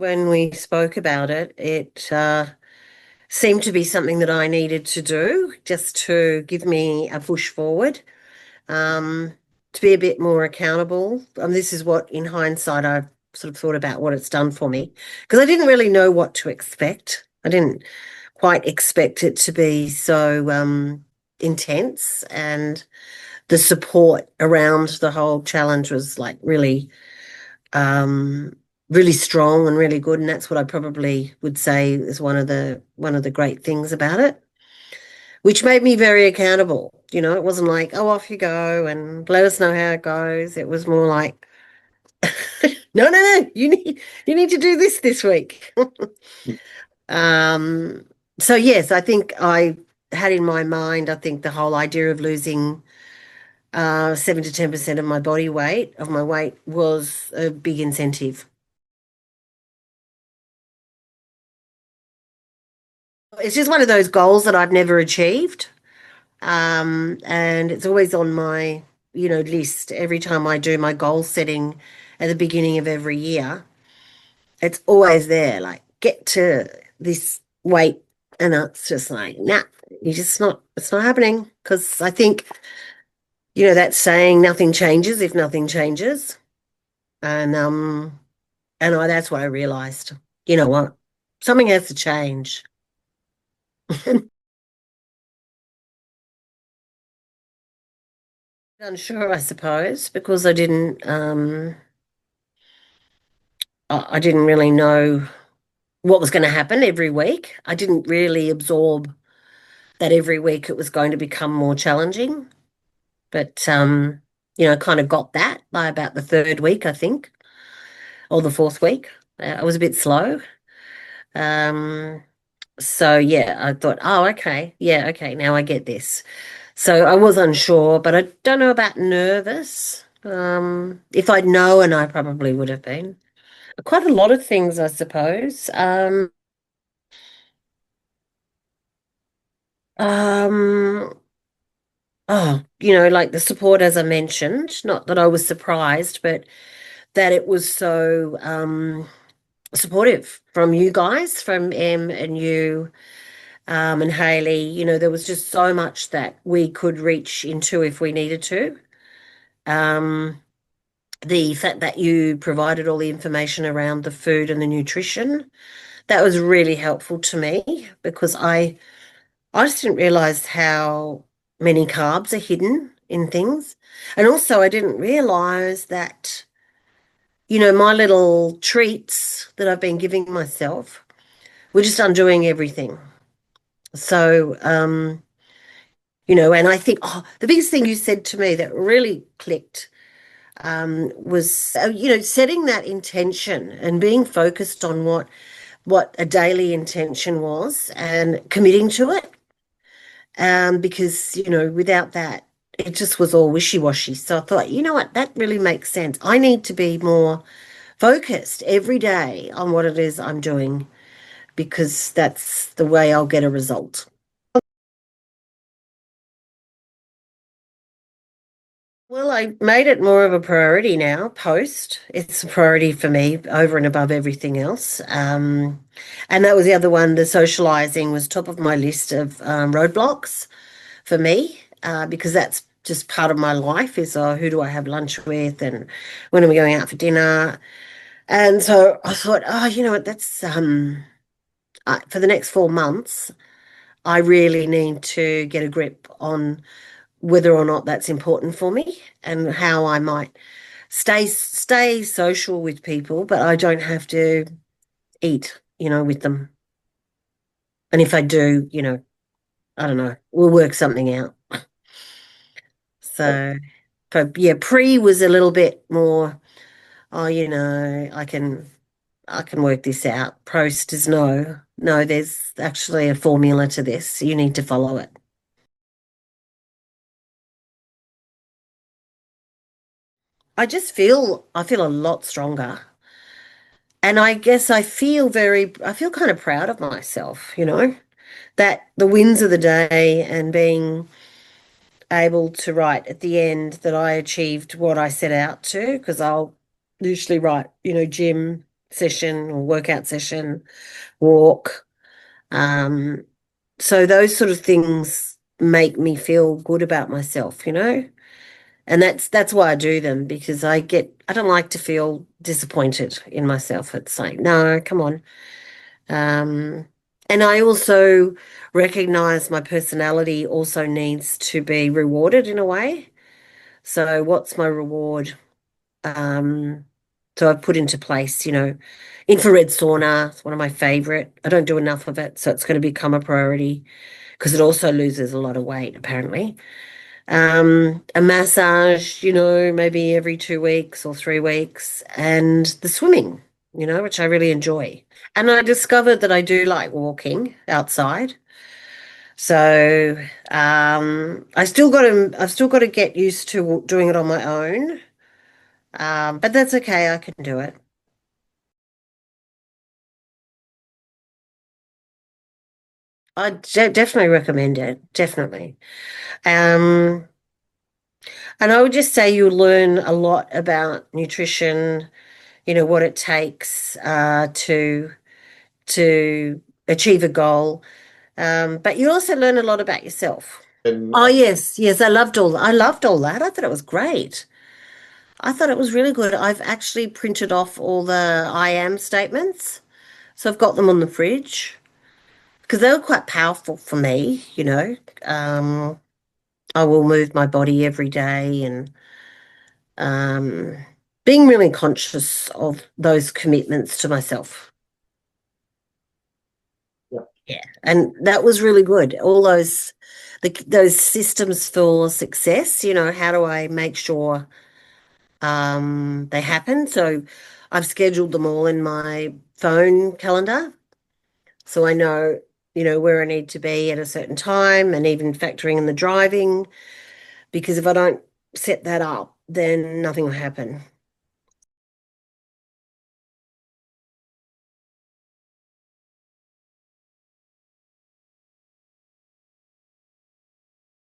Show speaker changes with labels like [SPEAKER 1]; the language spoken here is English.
[SPEAKER 1] when we spoke about it, it seemed to be something that I needed to do just to give me a push forward, um, to be a bit more accountable. This is what, in hindsight, I've sort of thought about what it's done for me because I didn't really know what to expect. I didn't quite expect it to be so intense, and the support around the whole challenge was like um, really strong and really good. And that's what I probably would say is one of the great things about it, which made me very accountable. It wasn't like, oh, off you go and let us know how it goes. It was more like, no, no, no, you need to do this week. Um, so yes, I think I had in my mind, I think the whole idea of losing 7 to 10% of my body weight, of my weight, was a big incentive. It's just one of those goals that I've never achieved. And it's always on my, list every time I do my goal setting at the beginning of every year. It's always there, like get to this weight, and it's just like, nah, it's not happening. Because I think, that saying, nothing changes if nothing changes. And that's what I realized. You know what? Something has to change. Unsure, I suppose, because I didn't really know what was going to happen every week. I didn't really absorb that every week it was going to become more challenging. But kind of got that by about the third week, I think, or the fourth week. I was a bit slow. Um, so yeah, I thought, oh, okay, yeah, okay, now I get this. So I was unsure, but I don't know about nervous. If I'd known, I probably would have been. Quite a lot of things, I suppose. Um, like the support, as I mentioned, not that I was surprised, but that it was so supportive from you guys, from Em and you, and Haley. There was just so much that we could reach into if we needed to. Um, the fact that you provided all the information around the food and the nutrition, that was really helpful to me because I just didn't realize how many carbs are hidden in things. And also I didn't realize that, my little treats that I've been giving myself were just undoing everything. So, and I think, the biggest thing you said to me that really clicked was, setting that intention and being focused on what a daily intention was and committing to it. Because, without that, it just was all wishy-washy. So I thought, you know what, that really makes sense. I need to be more focused every day on what it is I'm doing because that's the way I'll get a result. Well, I made it more of a priority now, post. It's a priority for me over and above everything else. And that was the other one. The socializing was top of my list of roadblocks for me, because that's just part of my life is, who do I have lunch with and when are we going out for dinner? And so I thought, oh, you know what, that's for the next 4 months, I really need to get a grip on whether or not that's important for me and how I might stay social with people, but I don't have to eat, with them. And if I do, I don't know, we'll work something out. So, but yeah, pre was a little bit more, oh, I can work this out. Post is no. No, there's actually a formula to this. You need to follow it. I feel a lot stronger. And I guess I feel kind of proud of myself, that the wins of the day and being able to write at the end that I achieved what I set out to, because I'll usually write, gym. session or workout session, walk. Um, so those sort of things make me feel good about myself, you know? And that's why I do them because I don't like to feel disappointed in myself. It's like, no, come on. Um, and I also recognize my personality also needs to be rewarded in a way. So what's my reward? Um, so I've put into place, infrared sauna, it's one of my favorite. I don't do enough of it, so it's going to become a priority because it also loses a lot of weight, apparently. A massage, maybe every 2 weeks or 3 weeks, and the swimming, which I really enjoy. And I discovered that I do like walking outside. So I've still got to get used to doing it on my own. But that's okay, I can do it. Definitely recommend it, definitely. Um, and I would just say you learn a lot about nutrition, what it takes to achieve a goal. But you also learn a lot about yourself. Oh yes, yes, I loved all that. I thought it was great. I thought it was really good. I've actually printed off all the I am statements. So I've got them on the fridge because they were quite powerful for me. Um, I will move my body every day and um, being really conscious of those commitments to myself. Yeah, and that was really good. All those systems for success, how do I make sure they happen? So I've scheduled them all in my phone calendar, so I know, where I need to be at a certain time, and even factoring in the driving, because if I don't set that up, then nothing will happen.